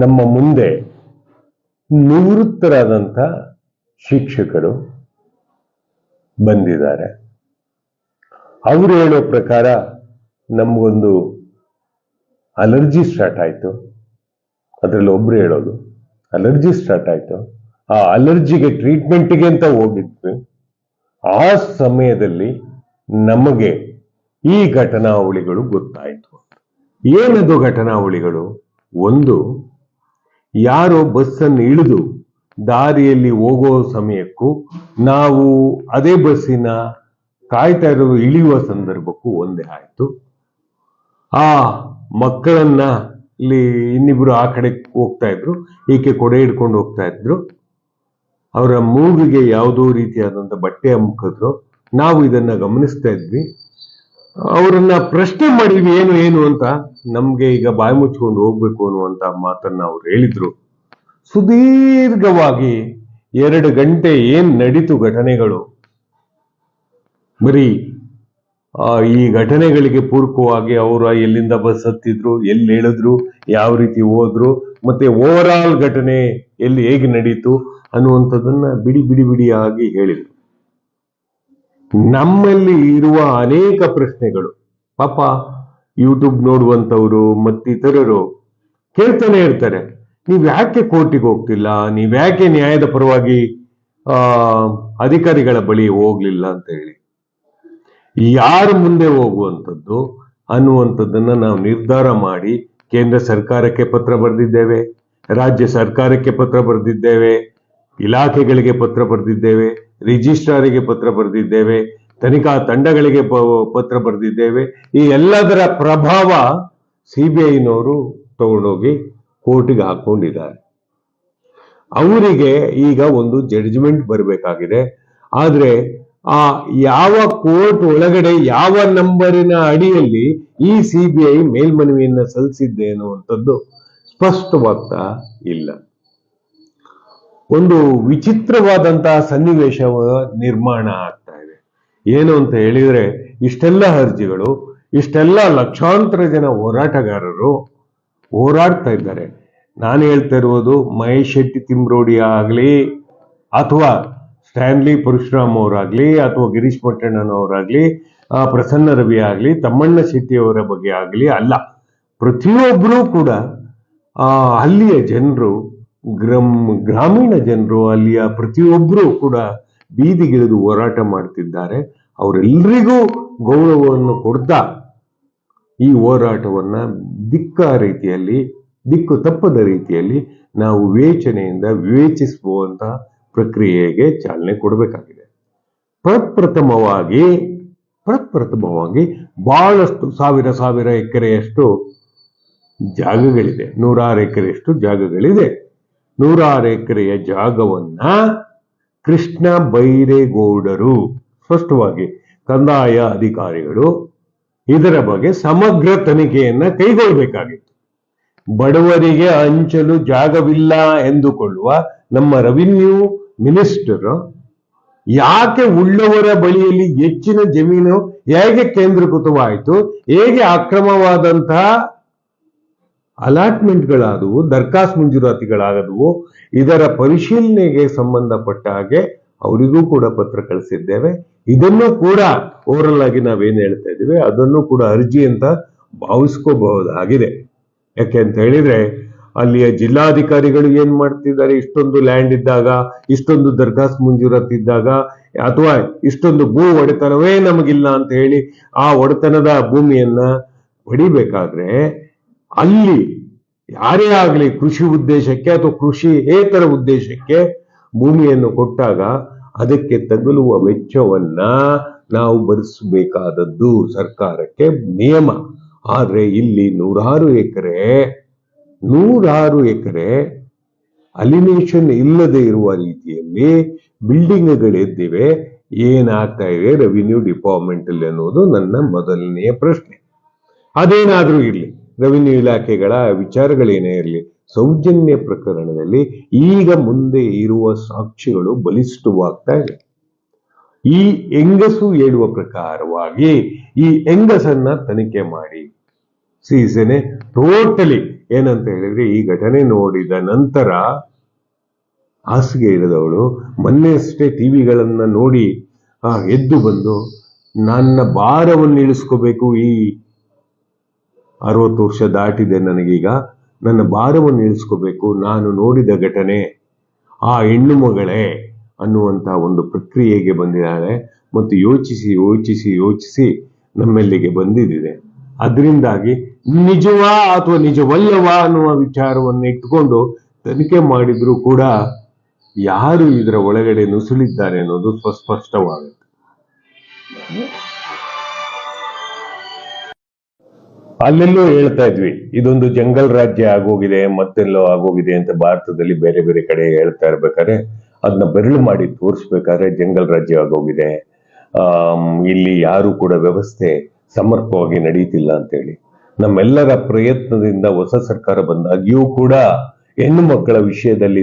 ನಮ್ಮ ಮುಂದೆ ನಿವೃತ್ತರಾದಂಥ ಶಿಕ್ಷಕರು ಬಂದಿದ್ದಾರೆ. ಅವರು ಹೇಳೋ ಪ್ರಕಾರ ನಮಗೊಂದು ಅಲರ್ಜಿ ಸ್ಟಾರ್ಟ್ ಆಯಿತು. ಅದರಲ್ಲಿ ಒಬ್ರು ಹೇಳೋದು ಅಲರ್ಜಿ ಸ್ಟಾರ್ಟ್ ಆಯಿತು. ಆ ಅಲರ್ಜಿಗೆ ಟ್ರೀಟ್ಮೆಂಟ್ಗೆ ಅಂತ ಹೋಗಿದ್ವಿ. ಆ ಸಮಯದಲ್ಲಿ ನಮಗೆ ಈ ಘಟನಾವಳಿಗಳು ಗೊತ್ತಾಯಿತು. ಏನದು ಘಟನಾವಳಿಗಳು? ಒಂದು, ಯಾರೋ ಬಸ್ಸನ್ನು ಇಳಿದು ದಾರಿಯಲ್ಲಿ ಹೋಗೋ ಸಮಯಕ್ಕೂ ನಾವು ಅದೇ ಬಸ್ಸಿನ ಕಾಯ್ತಾ ಇರೋದು ಇಳಿಯುವ ಸಂದರ್ಭಕ್ಕೂ ಒಂದೇ ಆಯಿತು. ಆ ಮಕ್ಕಳನ್ನ ಇಲ್ಲಿ ಇನ್ನಿಬ್ರು ಆ ಕಡೆ ಹೋಗ್ತಾ ಇದ್ರು, ಈಕೆ ಕೊಡೆ ಹಿಡ್ಕೊಂಡು ಹೋಗ್ತಾ ಇದ್ರು. ಅವರ ಮೂಗಿಗೆ ಯಾವುದೋ ರೀತಿಯಾದಂಥ ಬಟ್ಟೆ ಅಮ್ಕಿದ್ರು. ನಾವು ಇದನ್ನ ಗಮನಿಸ್ತಾ ಇದ್ವಿ. ಅವರನ್ನ ಪ್ರಶ್ನೆ ಮಾಡಿದ್ವಿ, ಏನು ಏನು ಅಂತ. ನಮ್ಗೆ ಈಗ ಬಾಯಿ ಮುಚ್ಕೊಂಡು ಹೋಗ್ಬೇಕು ಅನ್ನುವಂತ ಮಾತನ್ನ ಅವ್ರು ಹೇಳಿದ್ರು. ಸುದೀರ್ಘವಾಗಿ 2 ಗಂಟೆ ಏನ್ ನಡೀತು ಘಟನೆಗಳು, ಬರೀ ಈ ಘಟನೆಗಳಿಗೆ ಪೂರಕವಾಗಿ ಅವರು ಎಲ್ಲಿಂದ ಬಸ್ ಹತ್ತಿದ್ರು, ಎಲ್ಲಿ ಹೇಳಿದ್ರು, ಯಾವ ರೀತಿ ಹೋದ್ರು, ಮತ್ತೆ ಓವರ್ ಆಲ್ ಘಟನೆ ಹೇಗೆ ನಡೀತು ಅನ್ನುವಂಥದ್ದನ್ನ ಬಿಡಿ ಬಿಡಿ ಬಿಡಿಯಾಗಿ ಹೇಳಿದ್ರು. ನಮ್ಮಲ್ಲಿ ಇರುವ ಅನೇಕ ಪ್ರಶ್ನೆಗಳು ಪಾಪ ಯೂಟ್ಯೂಬ್ ನೋಡುವಂಥವ್ರು ಮತ್ತಿತರರು ಕೇಳ್ತಾನೆ ಇರ್ತಾರೆ, ನೀವ್ ಯಾಕೆ ಕೋರ್ಟಿಗೆ ಹೋಗ್ತಿಲ್ಲ, ನೀವ್ ಯಾಕೆ ನ್ಯಾಯದ ಪರವಾಗಿ ಅಧಿಕಾರಿಗಳ ಬಳಿ ಹೋಗ್ಲಿಲ್ಲ ಅಂತ ಹೇಳಿ. ಯಾರು ಮುಂದೆ ಹೋಗುವಂಥದ್ದು ಅನ್ನುವಂಥದ್ದನ್ನ ನಾವು ನಿರ್ಧಾರ ಮಾಡಿ ಕೇಂದ್ರ ಸರ್ಕಾರಕ್ಕೆ ಪತ್ರ ಬರೆದಿದ್ದೇವೆ, ರಾಜ್ಯ ಸರ್ಕಾರಕ್ಕೆ ಪತ್ರ ಬರೆದಿದ್ದೇವೆ, ಇಲಾಖೆಗಳಿಗೆ ಪತ್ರ ಬರೆದಿದ್ದೇವೆ, ರಿಜಿಸ್ಟ್ರಾರಿಗೆ ಪತ್ರ ಬರೆದಿದ್ದೇವೆ, ತನಿಖಾ ತಂಡಗಳಿಗೆ ಪತ್ರ ಬರೆದಿದ್ದೇವೆ. ಈ ಎಲ್ಲದರ ಪ್ರಭಾವ ಸಿಬಿಐನವರು ತಗೊಂಡೋಗಿ ಕೋರ್ಟಿಗೆ ಹಾಕೊಂಡಿದ್ದಾರೆ. ಅವರಿಗೆ ಈಗ ಒಂದು ಜಡ್ಜ್ಮೆಂಟ್ ಬರಬೇಕಾಗಿದೆ. ಆದ್ರೆ ಆ ಯಾವ ಕೋರ್ಟ್ ಒಳಗಡೆ ಯಾವ ನಂಬರಿನ ಅಡಿಯಲ್ಲಿ ಈ ಸಿಬಿಐ ಮೇಲ್ಮನವಿಯನ್ನ ಸಲ್ಲಿಸಿದ್ದೆ ಅನ್ನುವಂಥದ್ದು ಸ್ಪಷ್ಟವಾಗ್ತಾ ಇಲ್ಲ. ಒಂದು ವಿಚಿತ್ರವಾದಂತಹ ಸನ್ನಿವೇಶ ನಿರ್ಮಾಣ ಆಗ್ತಾ ಇದೆ. ಏನು ಅಂತ ಹೇಳಿದ್ರೆ, ಇಷ್ಟೆಲ್ಲ ಅರ್ಜಿಗಳು, ಇಷ್ಟೆಲ್ಲ ಲಕ್ಷಾಂತರ ಜನ ಹೋರಾಟಗಾರರು ಹೋರಾಡ್ತಾ ಇದ್ದಾರೆ. ನಾನು ಹೇಳ್ತಾ ಇರುವುದು ಮಹೇಶ್ ಶೆಟ್ಟಿ ತಿಮ್ರೋಡಿ ಆಗ್ಲಿ, ಅಥವಾ ಸ್ಟ್ಯಾನ್ಲಿ ಪರಶುರಾಮ್ ಅವರಾಗ್ಲಿ, ಅಥವಾ ಗಿರೀಶ್ ಮಟ್ಟಣ್ಣನವರಾಗ್ಲಿ, ಪ್ರಸನ್ನ ರವಿ ಆಗ್ಲಿ, ತಮ್ಮಣ್ಣ ಶೆಟ್ಟಿ ಅವರ ಬಗ್ಗೆ ಆಗ್ಲಿ ಅಲ್ಲ. ಪ್ರತಿಯೊಬ್ಬರೂ ಕೂಡ ಅಲ್ಲಿಯ ಜನರು, ಗ್ರಾಮೀಣ ಜನರು, ಅಲ್ಲಿಯ ಪ್ರತಿಯೊಬ್ಬರೂ ಕೂಡ ಬೀದಿಗಿಳಿದು ಹೋರಾಟ ಮಾಡ್ತಿದ್ದಾರೆ. ಅವರೆಲ್ಲರಿಗೂ ಗೌರವವನ್ನು ಕೊಡ್ತಾ ಈ ಹೋರಾಟವನ್ನ ದಿಕ್ಕು ತಪ್ಪದ ರೀತಿಯಲ್ಲಿ ನಾವು ವಿವೇಚನೆಯಿಂದ ವಿವೇಚಿಸುವಂತ ಪ್ರಕ್ರಿಯೆಗೆ ಚಾಲನೆ ಕೊಡಬೇಕಾಗಿದೆ. ಪ್ರಪ್ರಥಮವಾಗಿ ಬಹಳಷ್ಟು ಸಾವಿರ ಎಕರೆಯಷ್ಟು ಜಾಗಗಳಿದೆ, 100 ಎಕರೆಯಷ್ಟು ಜಾಗಗಳಿದೆ. 100 ಎಕರೆಯ ಜಾಗವನ್ನ ಕೃಷ್ಣ ಬೈರೇಗೌಡರು, ಸ್ಪಷ್ಟವಾಗಿ ಕಂದಾಯ ಅಧಿಕಾರಿಗಳು ಇದರ ಬಗ್ಗೆ ಸಮಗ್ರ ತನಿಖೆಯನ್ನ ಕೈಗೊಳ್ಳಬೇಕಾಗಿತ್ತು. ಬಡವರಿಗೆ ಹಂಚಲು ಜಾಗವಿಲ್ಲ ಎಂದುಕೊಳ್ಳುವ ನಮ್ಮ ರೆವಿನ್ಯೂ ಮಿನಿಸ್ಟರ್ ಯಾಕೆ ಉಳ್ಳವರ ಬಳಿಯಲ್ಲಿ ಹೆಚ್ಚಿನ ಜಮೀನು ಹೇಗೆ ಕೇಂದ್ರೀಕೃತವಾಯಿತು, ಹೇಗೆ ಅಕ್ರಮವಾದಂತಹ ಅಲಾಟ್ಮೆಂಟ್ಗಳಾದವು, ದರ್ಖಾಸ್ತ್ ಮಂಜೂರಾತಿಗಳಾದವು, ಇದರ ಪರಿಶೀಲನೆಗೆ ಸಂಬಂಧಪಟ್ಟ ಹಾಗೆ ಅವರಿಗೂ ಕೂಡ ಪತ್ರ ಕಳಿಸಿದ್ದೇವೆ. ಇದನ್ನು ಕೂಡ ಓವರಲ್ ಆಗಿ ನಾವೇನು ಹೇಳ್ತಾ ಇದ್ದೀವಿ ಅದನ್ನು ಕೂಡ ಅರ್ಜಿ ಅಂತ ಭಾವಿಸ್ಕೋಬಹುದಾಗಿದೆ. ಯಾಕೆ ಅಂತ ಹೇಳಿದ್ರೆ, ಅಲ್ಲಿಯ ಜಿಲ್ಲಾಧಿಕಾರಿಗಳು ಏನ್ ಮಾಡ್ತಿದ್ದಾರೆ, ಇಷ್ಟೊಂದು ಲ್ಯಾಂಡ್ ಇದ್ದಾಗ, ಇಷ್ಟೊಂದು ದರ್ಖಾಸ್ತ್ ಮಂಜೂರಾತಿ ಇದ್ದಾಗ, ಅಥವಾ ಇಷ್ಟೊಂದು ಭೂ ಒಡೆತನವೇ ನಮಗಿಲ್ಲ ಅಂತ ಹೇಳಿ ಆ ಒಡೆತನದ ಭೂಮಿಯನ್ನ ಪಡಿಬೇಕಾದ್ರೆ, ಅಲ್ಲಿ ಯಾರೇ ಆಗಲಿ ಕೃಷಿ ಉದ್ದೇಶಕ್ಕೆ ಅಥವಾ ಕೃಷಿಯೇತರ ಉದ್ದೇಶಕ್ಕೆ ಭೂಮಿಯನ್ನು ಕೊಟ್ಟಾಗ ಅದಕ್ಕೆ ತಗುಲುವ ವೆಚ್ಚವನ್ನ ನಾವು ಭರಿಸಬೇಕಾದದ್ದು ಸರ್ಕಾರಕ್ಕೆ ನಿಯಮ. ಆದ್ರೆ ಇಲ್ಲಿ 106 ಎಕರೆ ಅಲಿನೇಷನ್ ಇಲ್ಲದೆ ಇರುವ ರೀತಿಯಲ್ಲಿ ಬಿಲ್ಡಿಂಗ್ಗಳೆದ್ದಿವೆ. ಏನಾಗ್ತಾ ಇದೆ ರೆವಿನ್ಯೂ ಡಿಪಾರ್ಟ್ಮೆಂಟ್ ಅಲ್ಲಿ ಅನ್ನೋದು ನನ್ನ ಮೊದಲನೆಯ ಪ್ರಶ್ನೆ. ಅದೇನಾದ್ರೂ ಇರಲಿ, ರೆವಿನ್ಯೂ ಇಲಾಖೆಗಳ ವಿಚಾರಗಳೇನೇ ಇರಲಿ, ಸೌಜನ್ಯ ಪ್ರಕರಣದಲ್ಲಿ ಈಗ ಮುಂದೆ ಇರುವ ಸಾಕ್ಷಿಗಳು ಬಲಿಷ್ಠವಾಗ್ತಾ ಇದೆ. ಈ ಹೆಂಗಸು ಹೇಳುವ ಪ್ರಕಾರವಾಗಿ ಈ ಹೆಂಗಸನ್ನ ತನಿಖೆ ಮಾಡಿ, ಸೀಸನೆ ಟೋಟಲಿ ಏನಂತ ಹೇಳಿದ್ರೆ, ಈ ಘಟನೆ ನೋಡಿದ ನಂತರ ಹಾಸಿಗೆ ಇಳಿದವಳು ಮೊನ್ನೆ ಅಷ್ಟೇ ಟಿವಿಗಳನ್ನ ನೋಡಿ ಎದ್ದು ಬಂದು ನನ್ನ ಭಾರವನ್ನು ಇಳಿಸ್ಕೋಬೇಕು, ಈ 60 ವರ್ಷ ದಾಟಿದೆ ನನಗೀಗ, ನನ್ನ ಭಾರವನ್ನು ಇಳಿಸ್ಕೋಬೇಕು, ನಾನು ನೋಡಿದ ಘಟನೆ ಆ ಹೆಣ್ಣು ಮಗಳೇ ಅನ್ನುವಂತ ಒಂದು ಪ್ರಕ್ರಿಯೆಗೆ ಬಂದಿದ್ದಾಳೆ ಮತ್ತು ಯೋಚಿಸಿ ಯೋಚಿಸಿ ಯೋಚಿಸಿ ನಮ್ಮೆಲ್ಲಿಗೆ ಬಂದಿದೆ. ಅದರಿಂದಾಗಿ ನಿಜವಾ ಅಥವಾ ನಿಜವಲ್ಲವಾ ಅನ್ನುವ ವಿಚಾರವನ್ನು ಇಟ್ಕೊಂಡು ತನಿಖೆ ಮಾಡಿದ್ರು ಕೂಡ ಯಾರು ಇದರ ಒಳಗಡೆ ನುಸುಳಿದ್ದಾರೆ ಅನ್ನೋದು ಸ್ಪಷ್ಟವಾಗುತ್ತೆ. ಅಲ್ಲೆಲ್ಲೋ ಹೇಳ್ತಾ ಇದ್ವಿ, ಇದೊಂದು ಜಂಗಲ್ ರಾಜ್ಯ ಆಗೋಗಿದೆ, ಮತ್ತೆಲ್ಲೋ ಆಗೋಗಿದೆ ಅಂತ ಭಾರತದಲ್ಲಿ ಬೇರೆ ಬೇರೆ ಕಡೆ ಹೇಳ್ತಾ ಇರ್ಬೇಕಾದ್ರೆ ಅದನ್ನ ಬೆರಳು ಮಾಡಿ ತೋರಿಸ್ಬೇಕಾದ್ರೆ ಜಂಗಲ್ ರಾಜ್ಯ ಆಗೋಗಿದೆ, ಇಲ್ಲಿ ಯಾರು ಕೂಡ ವ್ಯವಸ್ಥೆ ಸಮರ್ಪಕವಾಗಿ ನಡೀತಿಲ್ಲ ಅಂತೇಳಿ. ನಮ್ಮೆಲ್ಲರ ಪ್ರಯತ್ನದಿಂದ ಹೊಸ ಸರ್ಕಾರ ಬಂದಾಗ್ಯೂ ಕೂಡ ಹೆಣ್ಣು ಮಕ್ಕಳ ವಿಷಯದಲ್ಲಿ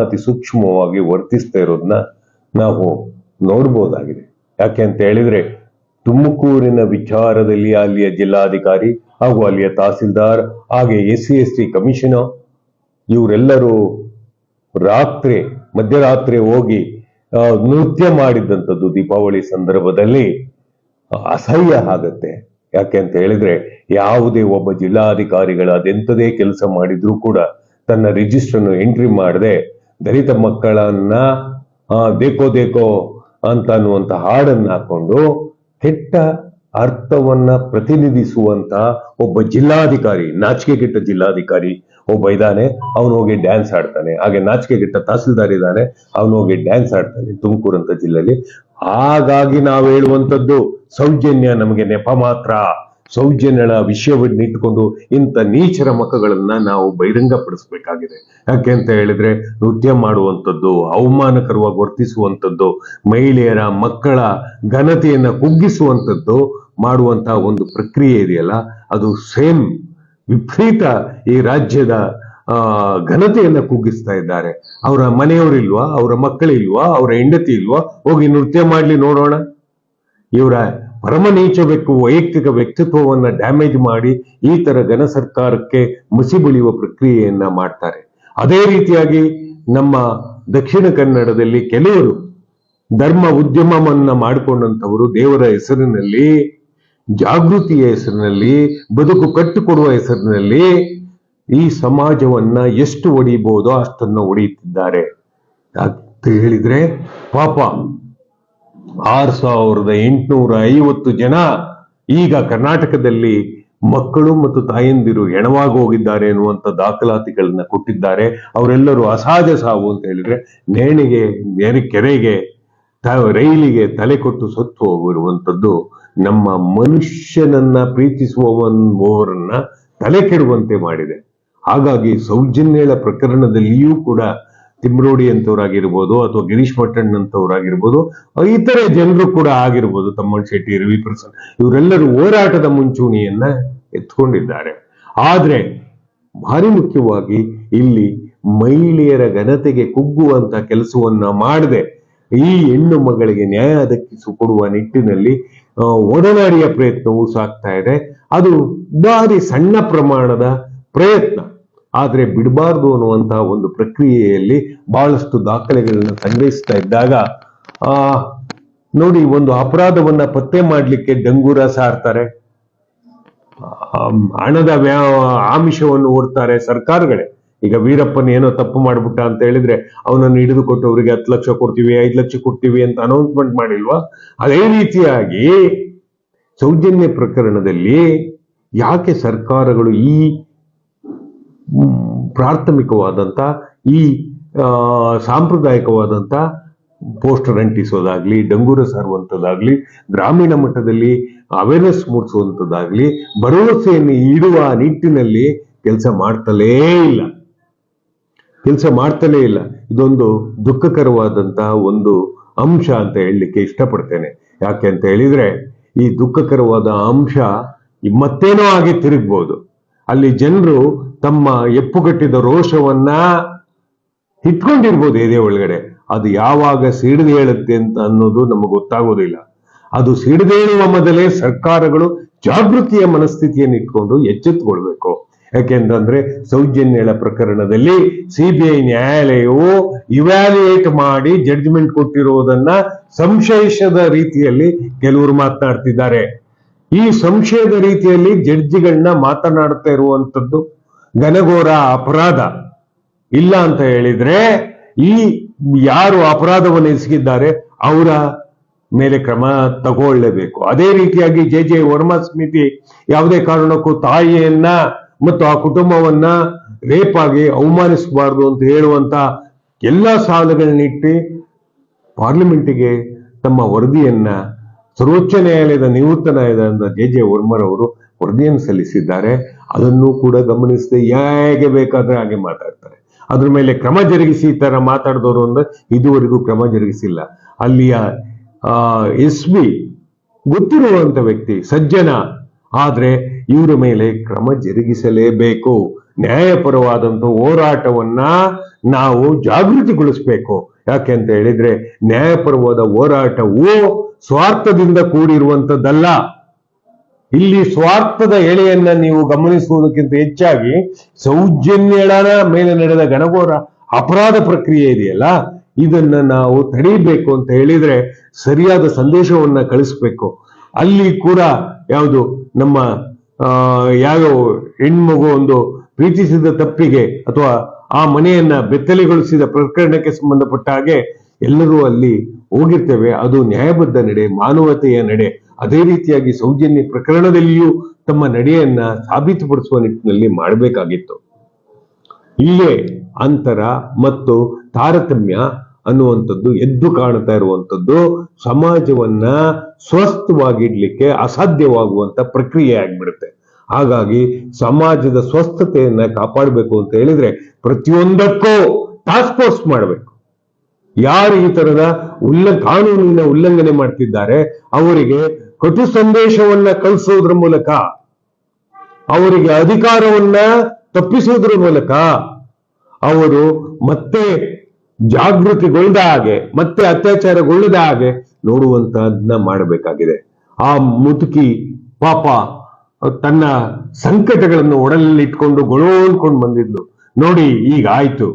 ಅತಿ ಸೂಕ್ಷ್ಮವಾಗಿ ವರ್ತಿಸ್ತಾ ಇರೋದನ್ನ ನಾವು ನೋಡ್ಬೋದಾಗಿದೆ. ಯಾಕೆ ಅಂತ ಹೇಳಿದ್ರೆ, ತುಮಕೂರಿನ ವಿಚಾರದಲ್ಲಿ ಅಲ್ಲಿಯ ಜಿಲ್ಲಾಧಿಕಾರಿ ಹಾಗೂ ಅಲ್ಲಿಯ ತಹಸೀಲ್ದಾರ್ ಹಾಗೆ SC/ST ಕಮಿಷನರ್ ಇವರೆಲ್ಲರೂ ಮಧ್ಯರಾತ್ರಿ ಹೋಗಿ ನೃತ್ಯ ಮಾಡಿದ್ದಂಥದ್ದು ದೀಪಾವಳಿ ಸಂದರ್ಭದಲ್ಲಿ ಅಸಹ್ಯ ಆಗತ್ತೆ. ಯಾಕೆ ಅಂತ ಹೇಳಿದ್ರೆ, ಯಾವುದೇ ಒಬ್ಬ ಜಿಲ್ಲಾಧಿಕಾರಿಗಳ ಅದೆಂಥದೇ ಕೆಲಸ ಮಾಡಿದ್ರೂ ಕೂಡ ತನ್ನ ರಿಜಿಸ್ಟರ್ನ ಎಂಟ್ರಿ ಮಾಡದೆ ದಲಿತ ಮಕ್ಕಳನ್ನ ದೇಕೋ ದೇಕೋ ಅಂತ ಅನ್ನುವಂತ ಹಾಡನ್ನ ಹಾಕೊಂಡು ಕೆಟ್ಟ ಅರ್ಥವನ್ನ ಪ್ರತಿನಿಧಿಸುವಂತ ಒಬ್ಬ ಜಿಲ್ಲಾಧಿಕಾರಿ, ನಾಚಿಕೆಗೆಟ್ಟ ಜಿಲ್ಲಾಧಿಕಾರಿ ಒಬ್ಬ ಇದ್ದಾನೆ, ಅವನು ಹೋಗಿ ಡ್ಯಾನ್ಸ್ ಆಡ್ತಾನೆ. ಹಾಗೆ ನಾಚಿಕೆಗೆಟ್ಟ ತಹಸೀಲ್ದಾರ್ ಇದ್ದಾನೆ, ಅವನು ಹೋಗಿ ಡ್ಯಾನ್ಸ್ ಆಡ್ತಾನೆ ತುಮಕೂರು ಅಂತ ಜಿಲ್ಲೆಯಲ್ಲಿ. ಹಾಗಾಗಿ ನಾವು ಹೇಳುವಂಥದ್ದು ಸೌಜನ್ಯ ನಮಗೆ ನೆಪ ಮಾತ್ರ. ಸೌಜನ್ಯಗಳ ವಿಷಯವನ್ನ ಇಟ್ಕೊಂಡು ಇಂಥ ನೀಚರ ಮಕ್ಕಳನ್ನ ನಾವು ಬಹಿರಂಗಪಡಿಸಬೇಕಾಗಿದೆ. ಯಾಕೆ ಅಂತ ಹೇಳಿದ್ರೆ, ನೃತ್ಯ ಮಾಡುವಂಥದ್ದು, ಅವಮಾನಕರವಾಗಿ ವರ್ತಿಸುವಂಥದ್ದು, ಮಹಿಳೆಯರ ಮಕ್ಕಳ ಘನತೆಯನ್ನ ಕುಗ್ಗಿಸುವಂಥದ್ದು ಮಾಡುವಂತಹ ಒಂದು ಪ್ರಕ್ರಿಯೆ ಇದೆಯಲ್ಲ, ಅದು ಸೇಮ್ ವಿಪರೀತ ಈ ರಾಜ್ಯದ ಘನತೆಯನ್ನ ಕುಗ್ಗಿಸ್ತಾ ಇದ್ದಾರೆ. ಅವರ ಮನೆಯವರಿಲ್ವಾ, ಅವರ ಮಕ್ಕಳಿಲ್ವಾ, ಅವರ ಹೆಂಡತಿ ಇಲ್ವಾ, ಹೋಗಿ ನೃತ್ಯ ಮಾಡ್ಲಿ ನೋಡೋಣ. ಇವರ ಪರಮನೀಚ ವೈಯಕ್ತಿಕ ವ್ಯಕ್ತಿತ್ವವನ್ನ ಡ್ಯಾಮೇಜ್ ಮಾಡಿ ಈ ತರ ಘನ ಸರ್ಕಾರಕ್ಕೆ ಮುಸಿ ಬಳಿಯುವ ಪ್ರಕ್ರಿಯೆಯನ್ನ ಮಾಡ್ತಾರೆ. ಅದೇ ರೀತಿಯಾಗಿ ನಮ್ಮ ದಕ್ಷಿಣ ಕನ್ನಡದಲ್ಲಿ ಕೆಲವರು ಧರ್ಮ ಉದ್ಯಮವನ್ನ ಮಾಡಿಕೊಂಡಂತವರು ದೇವರ ಹೆಸರಿನಲ್ಲಿ, ಜಾಗೃತಿಯ ಹೆಸರಿನಲ್ಲಿ, ಬದುಕು ಕಟ್ಟಿಕೊಡುವ ಹೆಸರಿನಲ್ಲಿ ಈ ಸಮಾಜವನ್ನ ಎಷ್ಟು ಒಡೆಯಬಹುದೋ ಅಷ್ಟನ್ನು ಒಡೆಯುತ್ತಿದ್ದಾರೆ ಅಂತ ಹೇಳಿದ್ರೆ, ಪಾಪ 6850 ಜನ ಈಗ ಕರ್ನಾಟಕದಲ್ಲಿ ಮಕ್ಕಳು ಮತ್ತು ತಾಯಂದಿರು ಹೆಣವಾಗಿ ಹೋಗಿದ್ದಾರೆ ಎನ್ನುವಂತ ದಾಖಲಾತಿಗಳನ್ನ ಕೊಟ್ಟಿದ್ದಾರೆ. ಅವರೆಲ್ಲರೂ ಅಸಹಜ ಸಾವು ಅಂತ ಹೇಳಿದ್ರೆ, ಕೆರೆಗೆ ರೈಲಿಗೆ ತಲೆ ಕೊಟ್ಟು ಸತ್ತು ಹೋಗಿರುವಂತದ್ದು ನಮ್ಮ ಮನುಷ್ಯನನ್ನ ಪ್ರೀತಿಸುವವರನ್ನ ತಲೆ ಕೆಡುವಂತೆ ಮಾಡಿದೆ. ಹಾಗಾಗಿ ಸೌಜನ್ಯಳ ಪ್ರಕರಣದಲ್ಲಿಯೂ ಕೂಡ ತಿಮ್ರೋಡಿ ಅಂತವರಾಗಿರ್ಬೋದು ಅಥವಾ ಗಿರೀಶ್ ಮಟ್ಟಣ್ಣ ಅಂತವರಾಗಿರ್ಬೋದು, ಇತರೆ ಜನರು ಕೂಡ ಆಗಿರ್ಬೋದು, ತಮ್ಮಣ್ಣ ಶೆಟ್ಟಿ, ರವಿ ಪ್ರಸಾದ್, ಇವರೆಲ್ಲರೂ ಹೋರಾಟದ ಮುಂಚೂಣಿಯನ್ನ ಎತ್ಕೊಂಡಿದ್ದಾರೆ. ಆದ್ರೆ ಭಾರಿ ಮುಖ್ಯವಾಗಿ ಇಲ್ಲಿ ಮಹಿಳೆಯರ ಘನತೆಗೆ ಕುಗ್ಗುವಂತ ಕೆಲಸವನ್ನ ಮಾಡದೆ ಈ ಹೆಣ್ಣು ಮಗಳಿಗೆ ನ್ಯಾಯ ಒದಗಿಸಿಕೊಡುವ ನಿಟ್ಟಿನಲ್ಲಿ ಒಡನಾಡಿಯ ಪ್ರಯತ್ನವೂ ಸಾಗ್ತಾ ಇದೆ. ಅದು ಭಾರಿ ಸಣ್ಣ ಪ್ರಮಾಣದ ಪ್ರಯತ್ನ, ಆದ್ರೆ ಬಿಡಬಾರ್ದು ಅನ್ನುವಂತ ಒಂದು ಪ್ರಕ್ರಿಯೆಯಲ್ಲಿ ಬಹಳಷ್ಟು ದಾಖಲೆಗಳನ್ನ ಸಂಗ್ರಹಿಸ್ತಾ ಇದ್ದಾಗ ನೋಡಿ, ಒಂದು ಅಪರಾಧವನ್ನ ಪತ್ತೆ ಮಾಡ್ಲಿಕ್ಕೆ ಡಂಗೂರ ಸಾರ್ತಾರೆ, ಹಣದ ಆಮಿಷವನ್ನು ಓಡ್ತಾರೆ ಸರ್ಕಾರಗಳೇ. ಈಗ ವೀರಪ್ಪನ್ ಏನೋ ತಪ್ಪು ಮಾಡ್ಬಿಟ್ಟ ಅಂತ ಹೇಳಿದ್ರೆ ಅವನನ್ನು ಹಿಡಿದುಕೊಟ್ಟು ಅವರಿಗೆ 10 ಲಕ್ಷ ಕೊಡ್ತೀವಿ, 5 ಲಕ್ಷ ಕೊಡ್ತೀವಿ ಅಂತ ಅನೌನ್ಸ್ಮೆಂಟ್ ಮಾಡಿಲ್ವಾ? ಅದೇ ರೀತಿಯಾಗಿ ಸೌಜನ್ಯ ಪ್ರಕರಣದಲ್ಲಿ ಯಾಕೆ ಸರ್ಕಾರಗಳು ಈ ಪ್ರಾಥಮಿಕವಾದಂತ ಈ ಸಾಂಪ್ರದಾಯಿಕವಾದಂತ ಪೋಸ್ಟರ್ ಅಂಟಿಸೋದಾಗ್ಲಿ, ಡಂಗೂರ ಸಾರುವಂತದ್ದಾಗ್ಲಿ, ಗ್ರಾಮೀಣ ಮಟ್ಟದಲ್ಲಿ ಅವೇರ್ನೆಸ್ ಮೂಡಿಸುವಂತದ್ದಾಗ್ಲಿ, ಭರವಸೆಯನ್ನು ಇಡುವ ನಿಟ್ಟಿನಲ್ಲಿ ಕೆಲಸ ಮಾಡ್ತಲೇ ಇಲ್ಲ. ಇದೊಂದು ದುಃಖಕರವಾದಂತ ಒಂದು ಅಂಶ ಅಂತ ಹೇಳಲಿಕ್ಕೆ ಇಷ್ಟಪಡ್ತೇನೆ. ಯಾಕೆ ಅಂತ ಹೇಳಿದ್ರೆ, ಈ ದುಃಖಕರವಾದ ಅಂಶ ಮತ್ತೇನೋ ಆಗಿ ತಿರುಗ್ಬೋದು. ಅಲ್ಲಿ ಜನರು ತಮ್ಮ ಎಪ್ಪುಗಟ್ಟಿದ ರೋಷವನ್ನ ಇಟ್ಕೊಂಡಿರ್ಬೋದು ಎದೆ ಒಳಗಡೆ. ಅದು ಯಾವಾಗ ಸಿಡಿದು ಹೇಳುತ್ತೆ ಅಂತ ಅನ್ನೋದು ನಮಗೆ ಗೊತ್ತಾಗೋದಿಲ್ಲ. ಅದು ಸಿಡಿದೇಳುವ ಮೊದಲೇ ಸರ್ಕಾರಗಳು ಜಾಗೃತಿಯ ಮನಸ್ಥಿತಿಯನ್ನು ಇಟ್ಕೊಂಡು ಎಚ್ಚೆತ್ತುಕೊಳ್ಬೇಕು. ಯಾಕೆಂತಂದ್ರೆ ಸೌಜನ್ಯಳ ಪ್ರಕರಣದಲ್ಲಿ ಸಿಬಿಐ ನ್ಯಾಯಾಲಯವು ಇವ್ಯಾಲ್ಯೂಯೇಟ್ ಮಾಡಿ ಜಡ್ಜ್ಮೆಂಟ್ ಕೊಟ್ಟಿರುವುದನ್ನ ಸಂಶಯಿಸದ ರೀತಿಯಲ್ಲಿ ಕೆಲವರು ಮಾತನಾಡ್ತಿದ್ದಾರೆ. ಈ ಸಂಶಯದ ರೀತಿಯಲ್ಲಿ ಜಡ್ಜಿಗಳನ್ನ ಮಾತನಾಡ್ತಾ ಇರುವಂತದ್ದು ಘನಘೋರ ಅಪರಾಧ. ಇಲ್ಲ ಅಂತ ಹೇಳಿದ್ರೆ ಈ ಯಾರು ಅಪರಾಧವನ್ನು ಎಸಗಿದ್ದಾರೆ ಅವರ ಮೇಲೆ ಕ್ರಮ ತಗೊಳ್ಳೇಬೇಕು. ಅದೇ ರೀತಿಯಾಗಿ ಜೆ ವರ್ಮಾ ಸಮಿತಿ ಯಾವುದೇ ಕಾರಣಕ್ಕೂ ತಾಯಿಯನ್ನ ಮತ್ತು ಆ ಕುಟುಂಬವನ್ನ ರೇಪ್ ಆಗಿ ಅವಮಾನಿಸಬಾರದು ಅಂತ ಹೇಳುವಂತ ಎಲ್ಲಾ ಸಾಲುಗಳನ್ನಿಟ್ಟು ಪಾರ್ಲಿಮೆಂಟಿಗೆ ತಮ್ಮ ವರದಿಯನ್ನ ಸರ್ವೋಚ್ಚ ನ್ಯಾಯಾಲಯದ ನಿವೃತ್ತ ನ್ಯಾಯಾಧೀಶ ಜೆ ವರ್ಮರವರು ವರದಿಯನ್ನು ಸಲ್ಲಿಸಿದ್ದಾರೆ. ಅದನ್ನು ಕೂಡ ಗಮನಿಸದೆ ಹೇಗೆ ಬೇಕಾದ್ರೆ ಹಾಗೆ ಮಾತಾಡ್ತಾರೆ. ಅದ್ರ ಮೇಲೆ ಕ್ರಮ ಜರುಗಿಸಿ ಈ ತರ ಮಾತಾಡಿದವರು ಅಂದ್ರೆ ಇದುವರೆಗೂ ಕ್ರಮ ಜರುಗಿಸಿಲ್ಲ. ಅಲ್ಲಿಯ SB ಗೊತ್ತಿರುವಂತ ವ್ಯಕ್ತಿ ಸಜ್ಜನ, ಆದ್ರೆ ಇವರ ಮೇಲೆ ಕ್ರಮ ಜರುಗಿಸಲೇಬೇಕು. ನ್ಯಾಯಪರವಾದಂತ ಹೋರಾಟವನ್ನ ನಾವು ಜಾಗೃತಿಗೊಳಿಸಬೇಕು. ಯಾಕೆ ಅಂತ ಹೇಳಿದ್ರೆ ನ್ಯಾಯಪರವಾದ ಹೋರಾಟವು ಸ್ವಾರ್ಥದಿಂದ ಕೂಡಿರುವಂತದ್ದಲ್ಲ. ಇಲ್ಲಿ ಸ್ವಾರ್ಥದ ಎಳೆಯನ್ನ ನೀವು ಗಮನಿಸುವುದಕ್ಕಿಂತ ಹೆಚ್ಚಾಗಿ ಸೌಜನ್ಯಳ ಮೇಲೆ ನಡೆದ ಘನಘೋರ ಅಪರಾಧ ಪ್ರಕ್ರಿಯೆ ಇದೆಯಲ್ಲ, ಇದನ್ನ ನಾವು ತಡೀಬೇಕು ಅಂತ ಹೇಳಿದ್ರೆ ಸರಿಯಾದ ಸಂದೇಶವನ್ನ ಕಳಿಸ್ಬೇಕು. ಅಲ್ಲಿ ಕೂಡ ಯಾವುದು ನಮ್ಮ ಯಾವ ಹೆಣ್ಮಗು ಒಂದು ಪ್ರೀತಿಸಿದ ತಪ್ಪಿಗೆ ಅಥವಾ ಆ ಮನೆಯನ್ನ ಬೆತ್ತಲೆಗೊಳಿಸಿದ ಪ್ರಕರಣಕ್ಕೆ ಸಂಬಂಧಪಟ್ಟ ಹಾಗೆ ಎಲ್ಲರೂ ಅಲ್ಲಿ ಹೋಗಿರ್ತೇವೆ. ಅದು ನ್ಯಾಯಬದ್ಧ ನಡೆ, ಮಾನವತೆಯ ನಡೆ. ಅದೇ ರೀತಿಯಾಗಿ ಸೌಜನ್ಯ ಪ್ರಕರಣದಲ್ಲಿಯೂ ತಮ್ಮ ನಡೆಯನ್ನ ಸಾಬೀತುಪಡಿಸುವ ನಿಟ್ಟಿನಲ್ಲಿ ಮಾಡಬೇಕಾಗಿತ್ತು. ಇಲ್ಲೇ ಅಂತರ ಮತ್ತು ತಾರತಮ್ಯ ಅನ್ನುವಂಥದ್ದು ಎದ್ದು ಕಾಣ್ತಾ ಇರುವಂಥದ್ದು ಸಮಾಜವನ್ನ ಸ್ವಸ್ಥವಾಗಿಡ್ಲಿಕ್ಕೆ ಅಸಾಧ್ಯವಾಗುವಂತ ಪ್ರಕ್ರಿಯೆ ಆಗ್ಬಿಡುತ್ತೆ. ಹಾಗಾಗಿ ಸಮಾಜದ ಸ್ವಸ್ಥತೆಯನ್ನ ಕಾಪಾಡಬೇಕು ಅಂತ ಹೇಳಿದ್ರೆ ಪ್ರತಿಯೊಂದಕ್ಕೂ ಟಾಸ್ಕ್ ಫೋರ್ಸ್ ಮಾಡಬೇಕು. ಯಾರು ಈ ತರದ ಕಾನೂನಿನ ಉಲ್ಲಂಘನೆ ಮಾಡ್ತಿದ್ದಾರೆ ಅವರಿಗೆ ಕಟು ಸಂದೇಶವನ್ನ ಕಳಿಸೋದ್ರ ಮೂಲಕ, ಅವರಿಗೆ ಅಧಿಕಾರವನ್ನ ತಪ್ಪಿಸುವುದರ ಮೂಲಕ ಅವರು ಮತ್ತೆ ಜಾಗೃತಿಗೊಳ್ಳದ ಹಾಗೆ, ಮತ್ತೆ ಅತ್ಯಾಚಾರಗೊಳ್ಳದ ಹಾಗೆ ನೋಡುವಂತಹದನ್ನ ಮಾಡಬೇಕಾಗಿದೆ. ಆ ಮುದುಕಿ ಪಾಪ ತನ್ನ ಸಂಕಟಗಳನ್ನು ಒಡಲಲ್ಲಿ ಇಟ್ಕೊಂಡು ಗೊಳೋಳ್ಕೊಂಡು ಬಂದಿದ್ಲು. ನೋಡಿ ಈಗಾಯ್ತು.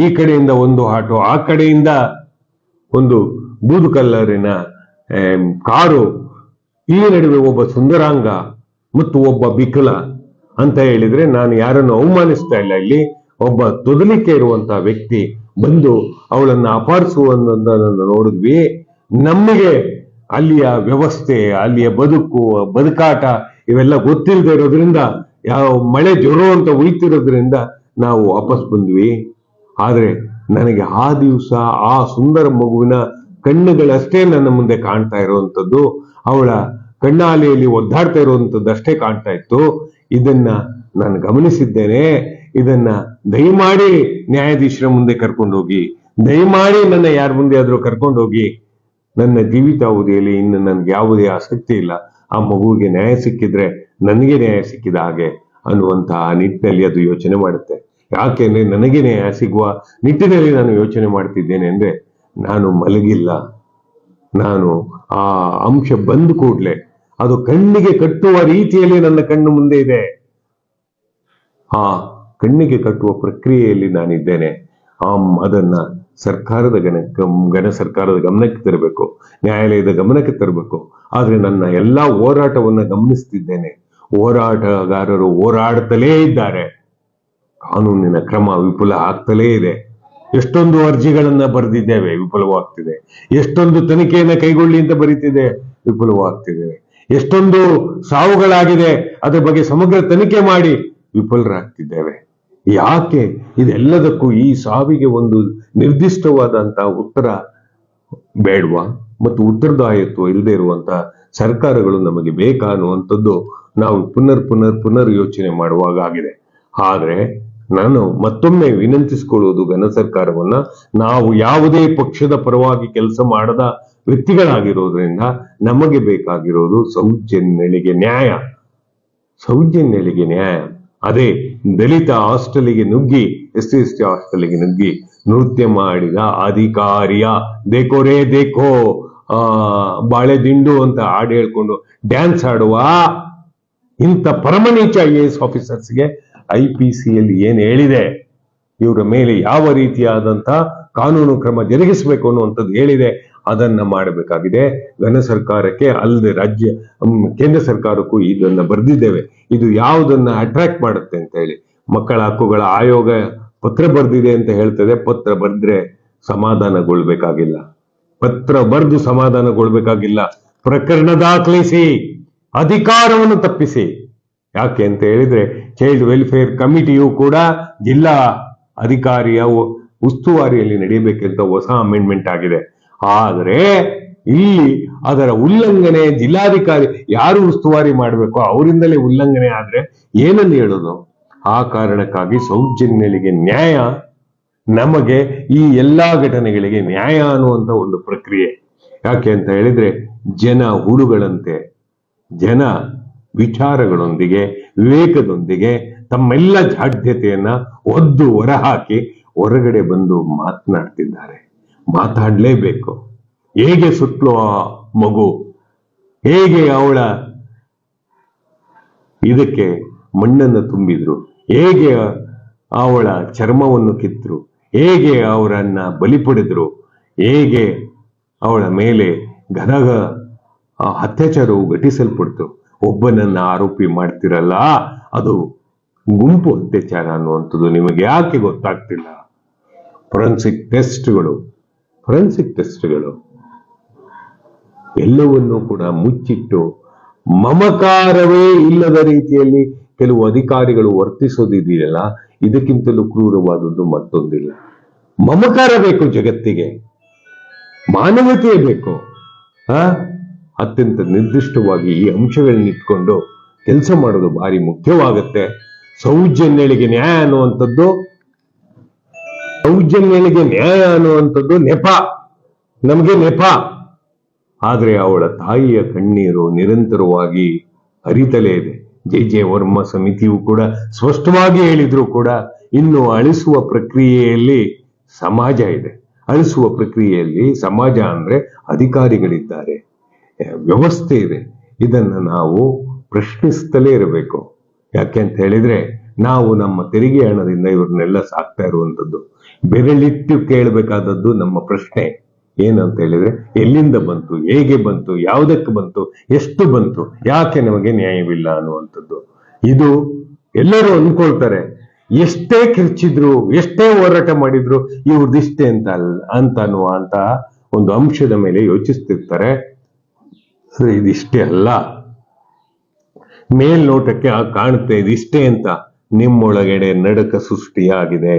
ಈ ಕಡೆಯಿಂದ ಒಂದು ಆಟೋ, ಆ ಕಡೆಯಿಂದ ಒಂದು ಬೂದು ಕಲ್ಲರಿನ ಕಾರು, ಈ ನಡುವೆ ಒಬ್ಬ ಸುಂದರಾಂಗ ಮತ್ತು ಒಬ್ಬ ಬಿಕಲ ಅಂತ ಹೇಳಿದ್ರೆ ನಾನು ಯಾರನ್ನು ಅವಮಾನಿಸ್ತಾ ಇಲ್ಲ. ಇಲ್ಲಿ ಒಬ್ಬ ತೊದಲಿಕೆ ಇರುವಂತಹ ವ್ಯಕ್ತಿ ಬಂದು ಅವಳನ್ನ ಅಪಹರಿಸುವುದನ್ನು ನೋಡಿದ್ವಿ. ನಮಗೆ ಅಲ್ಲಿಯ ವ್ಯವಸ್ಥೆ, ಅಲ್ಲಿಯ ಬದುಕಾಟ ಇವೆಲ್ಲ ಗೊತ್ತಿಲ್ಲದೆ ಇರೋದ್ರಿಂದ, ಯಾವ ಮಳೆ ಜ್ವರ ಅಂತ ಉಳಿತಿರೋದ್ರಿಂದ ನಾವು ವಾಪಸ್ ಬಂದ್ವಿ. ಆದ್ರೆ ನನಗೆ ಆ ದಿವಸ ಆ ಸುಂದರ ಮಗುವಿನ ಕಣ್ಣುಗಳಷ್ಟೇ ನನ್ನ ಮುಂದೆ ಕಾಣ್ತಾ ಇರುವಂತದ್ದು, ಅವಳ ಕಣ್ಣಾಲೆಯಲ್ಲಿ ಒದ್ದಾಡ್ತಾ ಇರುವಂತದ್ದು ಅಷ್ಟೇ ಕಾಣ್ತಾ ಇತ್ತು. ಇದನ್ನ ನಾನು ಗಮನಿಸಿದ್ದೇನೆ. ಇದನ್ನ ದಯಮಾಡಿ ನ್ಯಾಯಾಧೀಶರ ಮುಂದೆ ಕರ್ಕೊಂಡೋಗಿ, ದಯಮಾಡಿ ನನ್ನ ಯಾರ ಮುಂದೆ ಆದ್ರೂ ಕರ್ಕೊಂಡೋಗಿ, ನನ್ನ ಜೀವಿತಾವಧಿಯಲ್ಲಿ ಇನ್ನು ನನ್ಗೆ ಯಾವುದೇ ಆಸಕ್ತಿ ಇಲ್ಲ, ಆ ಮಗುವಿಗೆ ನ್ಯಾಯ ಸಿಕ್ಕಿದ್ರೆ ನನಗೆ ನ್ಯಾಯ ಸಿಕ್ಕಿದ ಹಾಗೆ ಅನ್ನುವಂತಹ ನಿಟ್ಟಿನಲ್ಲಿ ಅದು ಯೋಚನೆ ಮಾಡುತ್ತೆ. ಯಾಕೆಂದ್ರೆ ನನಗೆ ನ್ಯಾಯ ಸಿಗುವ ನಿಟ್ಟಿನಲ್ಲಿ ನಾನು ಯೋಚನೆ ಮಾಡ್ತಿದ್ದೇನೆ ಅಂದ್ರೆ ನಾನು ಮಲಗಿಲ್ಲ. ನಾನು ಆ ಅಂಶ ಬಂದ ಕೂಡ್ಲೆ ಅದು ಕಣ್ಣಿಗೆ ಕಟ್ಟುವ ರೀತಿಯಲ್ಲಿ ನನ್ನ ಕಣ್ಣು ಮುಂದೆ ಇದೆ. ಆ ಕಣ್ಣಿಗೆ ಕಟ್ಟುವ ಪ್ರಕ್ರಿಯೆಯಲ್ಲಿ ನಾನಿದ್ದೇನೆ. ಅದನ್ನ ಸರ್ಕಾರದ ಸರ್ಕಾರದ ಗಮನಕ್ಕೆ ತರಬೇಕು, ನ್ಯಾಯಾಲಯದ ಗಮನಕ್ಕೆ ತರಬೇಕು. ಆದ್ರೆ ನನ್ನ ಎಲ್ಲಾ ಹೋರಾಟವನ್ನ ಗಮನಿಸ್ತಿದ್ದೇನೆ. ಹೋರಾಟಗಾರರು ಹೋರಾಡ್ತಲೇ ಇದ್ದಾರೆ. ಕಾನೂನಿನ ಕ್ರಮ ವಿಫಲ ಆಗ್ತಲೇ ಇದೆ. ಎಷ್ಟೊಂದು ಅರ್ಜಿಗಳನ್ನ ಬರೆದಿದ್ದೇವೆ, ವಿಫಲವಾಗ್ತಿದೆ. ಎಷ್ಟೊಂದು ತನಿಖೆಯನ್ನ ಕೈಗೊಳ್ಳಿ ಅಂತ ಬರೀತಿದೆ, ವಿಫಲವಾಗ್ತಿದೆ. ಎಷ್ಟೊಂದು ಸಾವುಗಳಾಗಿದೆ, ಅದರ ಬಗ್ಗೆ ಸಮಗ್ರ ತನಿಖೆ ಮಾಡಿ ವಿಫಲರಾಗ್ತಿದ್ದೇವೆ. ಯಾಕೆ? ಇದೆಲ್ಲದಕ್ಕೂ ಈ ಸಾವಿಗೆ ಒಂದು ನಿರ್ದಿಷ್ಟವಾದಂತಹ ಉತ್ತರ ಬೇಡವಾ? ಮತ್ತು ಉತ್ತರದಾಯಿತ್ವ ಇಲ್ಲದೆ ಇರುವಂತಹ ಸರ್ಕಾರಗಳು ನಮಗೆ ಬೇಕಾ ಅನ್ನುವಂಥದ್ದು ನಾವು ಪುನರ್ ಯೋಚನೆ ಮಾಡುವಾಗ ಆಗಿದೆ. ಆದ್ರೆ ನಾನು ಮತ್ತೊಮ್ಮೆ ವಿನಂತಿಸಿಕೊಳ್ಳುವುದು ಘನ ಸರ್ಕಾರವನ್ನ, ನಾವು ಯಾವುದೇ ಪಕ್ಷದ ಪರವಾಗಿ ಕೆಲಸ ಮಾಡದ ವ್ಯಕ್ತಿಗಳಾಗಿರೋದ್ರಿಂದ ನಮಗೆ ಬೇಕಾಗಿರೋದು ಸೌಜನ್ಯಳಿಗೆ ನ್ಯಾಯ. ಅದೇ ದಲಿತ ಹಾಸ್ಟೆಲ್ಗೆ ನುಗ್ಗಿ, SC ST ಹಾಸ್ಟೆಲ್ಗೆ ನುಗ್ಗಿ ನೃತ್ಯ ಮಾಡಿದ ಅಧಿಕಾರಿಯ ದೇಖೋ ಬಾಳೆ ದಿಂಡು ಅಂತ ಹಾಡು ಹೇಳ್ಕೊಂಡು ಡ್ಯಾನ್ಸ್ ಆಡುವ ಇಂಥ ಪರಮನೀಚ IAS ಆಫೀಸರ್ಸ್ಗೆ IPCಯಲ್ಲಿ ಏನ್ ಹೇಳಿದೆ, ಇವರ ಮೇಲೆ ಯಾವ ರೀತಿಯಾದಂತಹ ಕಾನೂನು ಕ್ರಮ ಜರುಗಿಸಬೇಕು ಅನ್ನುವಂಥದ್ದು ಹೇಳಿದೆ, ಅದನ್ನ ಮಾಡಬೇಕಾಗಿದೆ. ಘನ ಸರ್ಕಾರಕ್ಕೆ ಅಲ್ಲದೆ ಕೇಂದ್ರ ಸರ್ಕಾರಕ್ಕೂ ಇದನ್ನ ಬರೆದಿದ್ದೇವೆ. ಇದು ಯಾವುದನ್ನ ಅಟ್ರಾಕ್ಟ್ ಮಾಡುತ್ತೆ ಅಂತ ಹೇಳಿ ಮಕ್ಕಳ ಹಕ್ಕುಗಳ ಆಯೋಗ ಪತ್ರ ಬರೆದಿದೆ ಅಂತ ಹೇಳ್ತದೆ. ಪತ್ರ ಬರೆದ್ರೆ ಸಮಾಧಾನಗೊಳ್ಬೇಕಾಗಿಲ್ಲ, ಪತ್ರ ಬರೆದು ಸಮಾಧಾನಗೊಳ್ಬೇಕಾಗಿಲ್ಲ. ಪ್ರಕರಣ ದಾಖಲಿಸಿ, ಅಧಿಕಾರವನ್ನು ತಪ್ಪಿಸಿ. ಯಾಕೆ ಅಂತ ಹೇಳಿದ್ರೆ ಚೈಲ್ಡ್ ವೆಲ್ಫೇರ್ ಕಮಿಟಿಯು ಕೂಡ ಜಿಲ್ಲಾ ಅಧಿಕಾರಿಯ ಉಸ್ತುವಾರಿಯಲ್ಲಿ ನಡೆಯಬೇಕಂತ ಹೊಸ ಅಮೆಂಡ್ಮೆಂಟ್ ಆಗಿದೆ. ಆದರೆ ಇಲ್ಲಿ ಅದರ ಉಲ್ಲಂಘನೆ ಜಿಲ್ಲಾಧಿಕಾರಿ ಯಾರು ಉಸ್ತುವಾರಿ ಮಾಡಬೇಕು ಅವರಿಂದಲೇ ಉಲ್ಲಂಘನೆ ಆದ್ರೆ ಏನನ್ನು ಹೇಳೋದು? ಆ ಕಾರಣಕ್ಕಾಗಿ ಸೌಜನ್ಯಗಳಿಗೆ ನ್ಯಾಯ, ನಮಗೆ ಈ ಎಲ್ಲಾ ಘಟನೆಗಳಿಗೆ ನ್ಯಾಯ ಅನ್ನುವಂತ ಒಂದು ಪ್ರಕ್ರಿಯೆ. ಯಾಕೆ ಅಂತ ಹೇಳಿದ್ರೆ ಜನ ಹುಡುಗಳಂತೆ, ಜನ ವಿಚಾರಗಳೊಂದಿಗೆ ವಿವೇಕದೊಂದಿಗೆ ತಮ್ಮೆಲ್ಲ ಜಾಡ್ಯತೆಯನ್ನ ಒದ್ದು ಹೊರಹಾಕಿ ಹೊರಗಡೆ ಬಂದು ಮಾತನಾಡ್ತಿದ್ದಾರೆ. ಮಾತಾಡ್ಲೇಬೇಕು. ಹೇಗೆ ಸುತ್ತಲೂ ಆ ಮಗು, ಹೇಗೆ ಅವಳ ಇದಕ್ಕೆ ಮಣ್ಣನ್ನು ತುಂಬಿದ್ರು, ಹೇಗೆ ಅವಳ ಚರ್ಮವನ್ನು ಕಿತ್ತರು, ಹೇಗೆ ಅವರನ್ನ ಬಲಿ ಪಡೆದ್ರು, ಹೇಗೆ ಅವಳ ಮೇಲೆ ಘನಘ ಅತ್ಯಾಚಾರವು ಘಟಿಸಲ್ಪಡ್ತು. ಒಬ್ಬನನ್ನ ಆರೋಪಿ ಮಾಡ್ತಿರಲ್ಲ, ಅದು ಗುಂಪು ಅತ್ಯಾಚಾರ ಅನ್ನುವಂಥದ್ದು ನಿಮಗೆ ಯಾಕೆ ಗೊತ್ತಾಗ್ತಿಲ್ಲ? ಫೊರೆನ್ಸಿಕ್ ಟೆಸ್ಟ್ಗಳು ಎಲ್ಲವನ್ನೂ ಕೂಡ ಮುಚ್ಚಿಟ್ಟು ಮಮಕಾರವೇ ಇಲ್ಲದ ರೀತಿಯಲ್ಲಿ ಕೆಲವು ಅಧಿಕಾರಿಗಳು ವರ್ತಿಸೋದಿದೆಯಲ್ಲ, ಇದಕ್ಕಿಂತಲೂ ಕ್ರೂರವಾದದ್ದು ಮತ್ತೊಂದಿಲ್ಲ. ಮಮಕಾರ ಬೇಕು ಜಗತ್ತಿಗೆ, ಮಾನವತೆ ಬೇಕು. ಅತ್ಯಂತ ನಿರ್ದಿಷ್ಟವಾಗಿ ಈ ಅಂಶಗಳನ್ನಿಟ್ಕೊಂಡು ಕೆಲಸ ಮಾಡೋದು ಭಾರಿ ಮುಖ್ಯವಾಗುತ್ತೆ. ಸೌಜನ್ಯಳಿಗೆ ನ್ಯಾಯ ಅನ್ನುವಂಥದ್ದು ನೆಪ, ನಮಗೆ ನೆಪ. ಆದ್ರೆ ಅವಳ ತಾಯಿಯ ಕಣ್ಣೀರು ನಿರಂತರವಾಗಿ ಹರಿತಲೇ ಇದೆ. JJ ವರ್ಮ ಸಮಿತಿಯು ಕೂಡ ಸ್ಪಷ್ಟವಾಗಿ ಹೇಳಿದ್ರು ಕೂಡ ಇನ್ನು ಅಳಿಸುವ ಪ್ರಕ್ರಿಯೆಯಲ್ಲಿ ಸಮಾಜ ಇದೆ. ಅಳಿಸುವ ಪ್ರಕ್ರಿಯೆಯಲ್ಲಿ ಸಮಾಜ ಅಂದ್ರೆ ಅಧಿಕಾರಿಗಳಿದ್ದಾರೆ, ವ್ಯವಸ್ಥೆ ಇದೆ. ಇದನ್ನ ನಾವು ಪ್ರಶ್ನಿಸ್ತಲೇ ಇರಬೇಕು. ಯಾಕೆ ಅಂತ ಹೇಳಿದ್ರೆ ನಾವು ನಮ್ಮ ತೆರಿಗೆ ಹಣದಿಂದ ಇವ್ರನ್ನೆಲ್ಲ ಸಾಕ್ತಾ ಇರುವಂತದ್ದು. ಬೆರಳಿಟ್ಟು ಕೇಳಬೇಕಾದದ್ದು ನಮ್ಮ ಪ್ರಶ್ನೆ ಏನಂತ ಹೇಳಿದ್ರೆ, ಎಲ್ಲಿಂದ ಬಂತು, ಹೇಗೆ ಬಂತು, ಯಾವುದಕ್ಕೆ ಬಂತು, ಎಷ್ಟು ಬಂತು, ಯಾಕೆ ನಮಗೆ ನ್ಯಾಯವಿಲ್ಲ ಅನ್ನುವಂಥದ್ದು. ಇದು ಎಲ್ಲರೂ ಅಂದ್ಕೊಳ್ತಾರೆ, ಎಷ್ಟೇ ಕಿರ್ಚಿದ್ರು, ಎಷ್ಟೇ ಹೋರಾಟ ಮಾಡಿದ್ರು ಇವ್ರದಿಷ್ಟೇ ಅಂತ ಅನ್ನುವಂತ ಒಂದು ಅಂಶದ ಮೇಲೆ ಯೋಚಿಸ್ತಿರ್ತಾರೆ. ಇದಿಷ್ಟೇ ಅಲ್ಲ, ಮೇಲ್ನೋಟಕ್ಕೆ ಕಾಣುತ್ತೆ ಇದಿಷ್ಟೇ ಅಂತ. ನಿಮ್ಮೊಳಗಡೆ ನಡುಕ ಸೃಷ್ಟಿಯಾಗಿದೆ.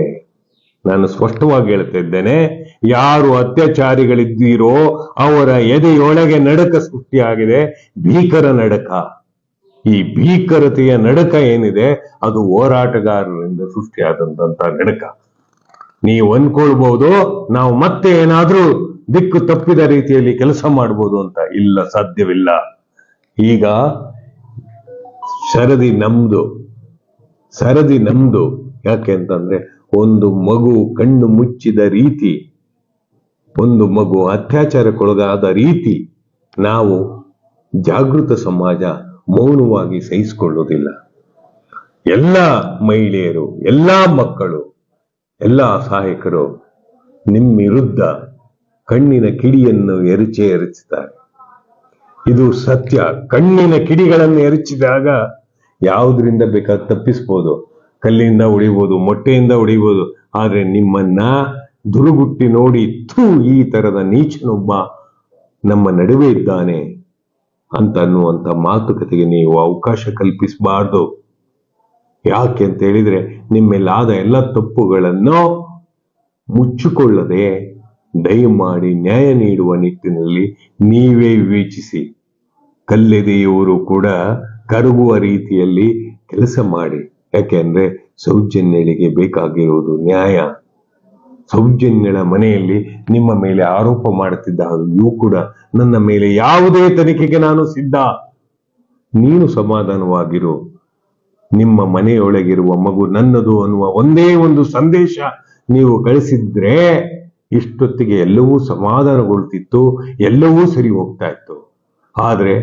ನಾನು ಸ್ಪಷ್ಟವಾಗಿ ಹೇಳ್ತಾ ಇದ್ದೇನೆ, ಯಾರು ಅತ್ಯಾಚಾರಿಗಳಿದ್ದೀರೋ ಅವರ ಎದೆಯೊಳಗೆ ನಡುಕ ಸೃಷ್ಟಿಯಾಗಿದೆ, ಭೀಕರ ನಡುಕ. ಈ ಭೀಕರತೆಯ ನಡುಕ ಏನಿದೆ ಅದು ಹೋರಾಟಗಾರರಿಂದ ಸೃಷ್ಟಿಯಾದಂತ ನಡುಕ. ನೀವು ಅನ್ಕೊಳ್ಬಹುದು ನಾವು ಮತ್ತೆ ಏನಾದ್ರೂ ದಿಕ್ಕು ತಪ್ಪಿದ ರೀತಿಯಲ್ಲಿ ಕೆಲಸ ಮಾಡ್ಬೋದು ಅಂತ. ಇಲ್ಲ, ಸಾಧ್ಯವಿಲ್ಲ. ಈಗ ಸರದಿ ನಮ್ದು. ಯಾಕೆ ಅಂತಂದ್ರೆ ಒಂದು ಮಗು ಕಣ್ಣು ಮುಚ್ಚಿದ ರೀತಿ, ಒಂದು ಮಗು ಅತ್ಯಾಚಾರಕ್ಕೊಳಗಾದ ರೀತಿ ನಾವು ಜಾಗೃತ ಸಮಾಜ ಮೌನವಾಗಿ ಸಹಿಸಿಕೊಳ್ಳುವುದಿಲ್ಲ. ಎಲ್ಲ ಮಹಿಳೆಯರು, ಎಲ್ಲ ಮಕ್ಕಳು, ಎಲ್ಲ ಸಹಾಯಕರು ನಿಮ್ಮ ವಿರುದ್ಧ ಕಣ್ಣಿನ ಕಿಡಿಯನ್ನು ಎರಚುತ್ತಾರೆ. ಇದು ಸತ್ಯ. ಕಣ್ಣಿನ ಕಿಡಿಗಳನ್ನು ಎರಚಿದಾಗ ಯಾವುದರಿಂದ ಬೇಕಾದ ತಪ್ಪಿಸ್ಬೋದು. ಕಲ್ಲಿಂದ ಹೊಡಿಬೋದು, ಮೊಟ್ಟೆಯಿಂದ ಹೊಡಿಬೋದು. ಆದ್ರೆ ನಿಮ್ಮನ್ನ ದುರುಗುಟ್ಟಿ ನೋಡಿ ಈ ತರದ ನೀಚನೊಬ್ಬ ನಮ್ಮ ನಡುವೆ ಇದ್ದಾನೆ ಅಂತ ಅನ್ನುವಂತ ಮಾತುಕತೆಗೆ ನೀವು ಅವಕಾಶ ಕಲ್ಪಿಸಬಾರ್ದು. ಯಾಕೆ ಅಂತ ಹೇಳಿದ್ರೆ ನಿಮ್ಮೆಲ್ಲಾದ ಎಲ್ಲ ತಪ್ಪುಗಳನ್ನು ಮುಚ್ಚಿಕೊಳ್ಳದೆ ದಯಮಾಡಿ ನ್ಯಾಯ ನೀಡುವ ನಿಟ್ಟಿನಲ್ಲಿ ನೀವೇ ವಿವೇಚಿಸಿ. ಕಲ್ಲೆದೆಯುವರು ಕೂಡ ಕರಗುವ ರೀತಿಯಲ್ಲಿ ಕೆಲಸ ಮಾಡಿ. ಯಾಕೆಂದ್ರೆ ಸೌಜನ್ಯಳಿಗೆ ಬೇಕಾಗಿರುವುದು ನ್ಯಾಯ. ಸೌಜನ್ಯಳ ಮನೆಯಲ್ಲಿ ನಿಮ್ಮ ಮೇಲೆ ಆರೋಪ ಮಾಡುತ್ತಿದ್ದ ಇವು ಕೂಡ ನನ್ನ ಮೇಲೆ ಯಾವುದೇ ತನಿಖೆಗೆ ನಾನು ಸಿದ್ಧ, ನೀನು ಸಮಾಧಾನವಾಗಿರು, ನಿಮ್ಮ ಮನೆಯೊಳಗಿರುವ ಮಗು ನನ್ನದು ಅನ್ನುವ ಒಂದೇ ಒಂದು ಸಂದೇಶ ನೀವು ಕಳಿಸಿದ್ರೆ ಇಷ್ಟೊತ್ತಿಗೆ ಎಲ್ಲವೂ ಸಮಾಧಾನಗೊಳ್ತಿತ್ತು, ಎಲ್ಲವೂ ಸರಿ ಹೋಗ್ತಾ ಇತ್ತು. ಆದ್ರೆ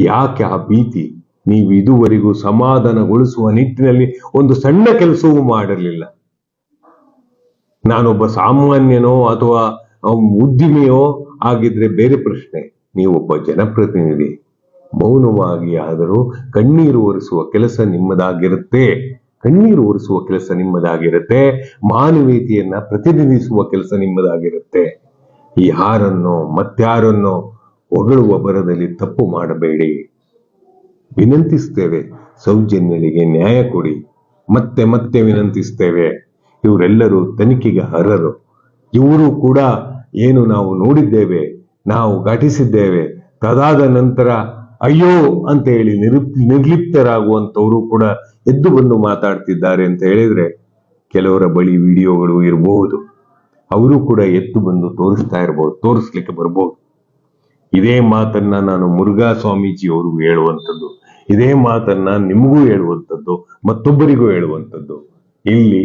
ಯಾಕೆ ಆ ಭೀತಿ, ನೀವು ಇದುವರೆಗೂ ಸಮಾಧಾನಗೊಳಿಸುವ ನಿಟ್ಟಿನಲ್ಲಿ ಒಂದು ಸಣ್ಣ ಕೆಲಸವೂ ಮಾಡಲಿಲ್ಲ. ನಾನೊಬ್ಬ ಸಾಮಾನ್ಯನೋ ಅಥವಾ ಉದ್ದಿಮೆಯೋ ಆಗಿದ್ರೆ ಬೇರೆ ಪ್ರಶ್ನೆ. ನೀವೊಬ್ಬ ಜನಪ್ರತಿನಿಧಿ. ಮೌನವಾಗಿ ಆದರೂ ಕಣ್ಣೀರು ಒರೆಸುವ ಕೆಲಸ ನಿಮ್ಮದಾಗಿರುತ್ತೆ. ಕಣ್ಣೀರು ಒರೆಸುವ ಕೆಲಸ ನಿಮ್ಮದಾಗಿರುತ್ತೆ. ಮಾನವೀಯತೆಯನ್ನ ಪ್ರತಿನಿಧಿಸುವ ಕೆಲಸ ನಿಮ್ಮದಾಗಿರುತ್ತೆ. ಯಾರನ್ನೋ ಮತ್ಯಾರನ್ನೋ ಹೊಗಳುವ ಬರದಲ್ಲಿ ತಪ್ಪು ಮಾಡಬೇಡಿ. ವಿನಂತಿಸ್ತೇವೆ, ಸೌಜನ್ಯರಿಗೆ ನ್ಯಾಯ ಕೊಡಿ. ಮತ್ತೆ ಮತ್ತೆ ವಿನಂತಿಸ್ತೇವೆ. ಇವರೆಲ್ಲರೂ ತನಿಖೆಗೆ ಅರ್ಹರು. ಇವರು ಕೂಡ ಏನು ನಾವು ನೋಡಿದ್ದೇವೆ, ನಾವು ಘಟಿಸಿದ್ದೇವೆ, ತದಾದ ನಂತರ ಅಯ್ಯೋ ಅಂತ ಹೇಳಿ ನಿರ್ಲಿಪ್ತರಾಗುವಂತವರು ಕೂಡ ಎದ್ದು ಬಂದು ಮಾತಾಡ್ತಿದ್ದಾರೆ ಅಂತ ಹೇಳಿದ್ರೆ ಕೆಲವರ ಬಳಿ ವಿಡಿಯೋಗಳು ಇರಬಹುದು. ಅವರು ಕೂಡ ಎದ್ದು ಬಂದು ತೋರಿಸ್ಲಿಕ್ಕೆ ಬರ್ಬೋದು. ಇದೇ ಮಾತನ್ನ ನಾನು ಮುರುಘಾ ಸ್ವಾಮೀಜಿ ಅವರು ಹೇಳುವಂಥದ್ದು, ಇದೇ ಮಾತನ್ನ ನಿಮಗೂ ಹೇಳುವಂಥದ್ದು, ಮತ್ತೊಬ್ಬರಿಗೂ ಹೇಳುವಂಥದ್ದು. ಇಲ್ಲಿ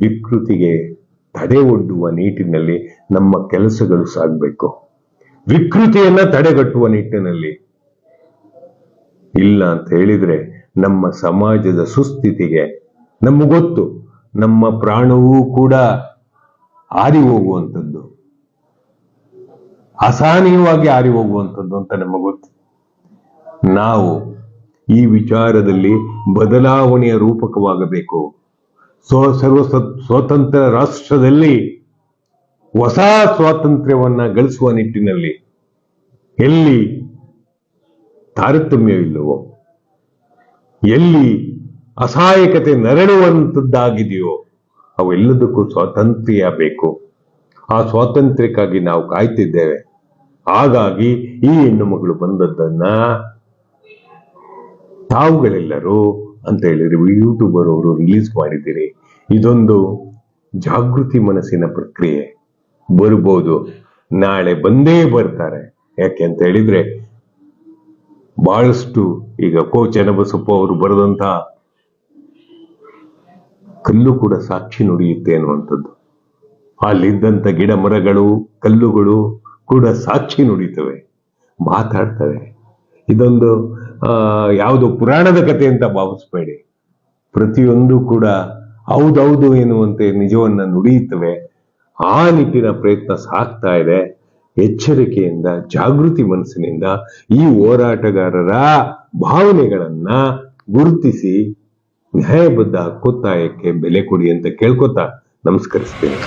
ವಿಕೃತಿಗೆ ತಡೆ ಒಡ್ಡುವ ನಿಟ್ಟಿನಲ್ಲಿ ನಮ್ಮ ಕೆಲಸಗಳು ಸಾಗಬೇಕು. ವಿಕೃತಿಯನ್ನ ತಡೆಗಟ್ಟುವ ನಿಟ್ಟಿನಲ್ಲಿ ಇಲ್ಲ ಅಂತ ಹೇಳಿದ್ರೆ ನಮ್ಮ ಸಮಾಜದ ಸುಸ್ಥಿತಿಗೆ ನಮಗೊತ್ತು, ನಮ್ಮ ಪ್ರಾಣವೂ ಕೂಡ ಹಾರಿ ಹೋಗುವಂಥದ್ದು, ಅಸಹನೀಯವಾಗಿ ಹಾರಿ ಹೋಗುವಂಥದ್ದು ಅಂತ ನಮಗೊತ್ತು. ನಾವು ಈ ವಿಚಾರದಲ್ಲಿ ಬದಲಾವಣೆಯ ರೂಪಕವಾಗಬೇಕು. ಸ್ವತಂತ್ರ ರಾಷ್ಟ್ರದಲ್ಲಿ ಹೊಸ ಸ್ವಾತಂತ್ರ್ಯವನ್ನ ಗಳಿಸುವ ನಿಟ್ಟಿನಲ್ಲಿ ಎಲ್ಲಿ ತಾರತಮ್ಯವಿಲ್ಲವೋ, ಎಲ್ಲಿ ಅಸಹಾಯಕತೆ ನರಳುವಂತದ್ದಾಗಿದೆಯೋ ಅವೆಲ್ಲದಕ್ಕೂ ಸ್ವಾತಂತ್ರ್ಯ ಬೇಕು. ಆ ಸ್ವಾತಂತ್ರ್ಯಕ್ಕಾಗಿ ನಾವು ಕಾಯ್ತಿದ್ದೇವೆ. ಹಾಗಾಗಿ ಈ ಹೆಣ್ಣು ಮಗಳು ಬಂದದ್ದನ್ನ ತಾವುಗಳೆಲ್ಲರೂ ಅಂತ ಹೇಳಿದ್ರೆ ಯೂಟ್ಯೂಬರ್ ಅವರು ರಿಲೀಸ್ ಮಾಡಿದ್ದೀರಿ. ಇದೊಂದು ಜಾಗೃತಿ ಮನಸ್ಸಿನ ಪ್ರಕ್ರಿಯೆ. ಬರ್ಬೋದು, ನಾಳೆ ಬಂದೇ ಬರ್ತಾರೆ. ಯಾಕೆ ಅಂತ ಹೇಳಿದ್ರೆ ಬಹಳಷ್ಟು ಈಗ ಕೋ ಚೆನ್ನಬಸಪ್ಪ ಅವರು ಬರೆದಂತ ಕಲ್ಲು ಕೂಡ ಸಾಕ್ಷಿ ನುಡಿಯುತ್ತೆ ಅನ್ನುವಂಥದ್ದು. ಅಲ್ಲಿದ್ದಂತ ಗಿಡ ಮರಗಳು ಕಲ್ಲುಗಳು ಕೂಡ ಸಾಕ್ಷಿ ನುಡಿತವೆ, ಮಾತಾಡ್ತವೆ. ಇದೊಂದು ಯಾವುದೋ ಪುರಾಣದ ಕಥೆ ಅಂತ ಭಾವಿಸ್ಬೇಡಿ. ಪ್ರತಿಯೊಂದು ಕೂಡ ಹೌದೌದು ಎನ್ನುವಂತೆ ನಿಜವನ್ನ ನುಡಿಯುತ್ತವೆ. ಆ ನಿಟ್ಟಿನ ಪ್ರಯತ್ನ ಸಾಗ್ತಾ ಇದೆ. ಎಚ್ಚರಿಕೆಯಿಂದ, ಜಾಗೃತಿ ಮನಸ್ಸಿನಿಂದ ಈ ಹೋರಾಟಗಾರರ ಭಾವನೆಗಳನ್ನ ಗುರುತಿಸಿ ನ್ಯಾಯಬದ್ಧ ಹಕ್ಕೊತ್ತಾಯಕ್ಕೆ ಬೆಲೆ ಕೊಡಿ ಅಂತ ಕೇಳ್ಕೊತಾ ನಮಸ್ಕರಿಸ್ತೇನೆ.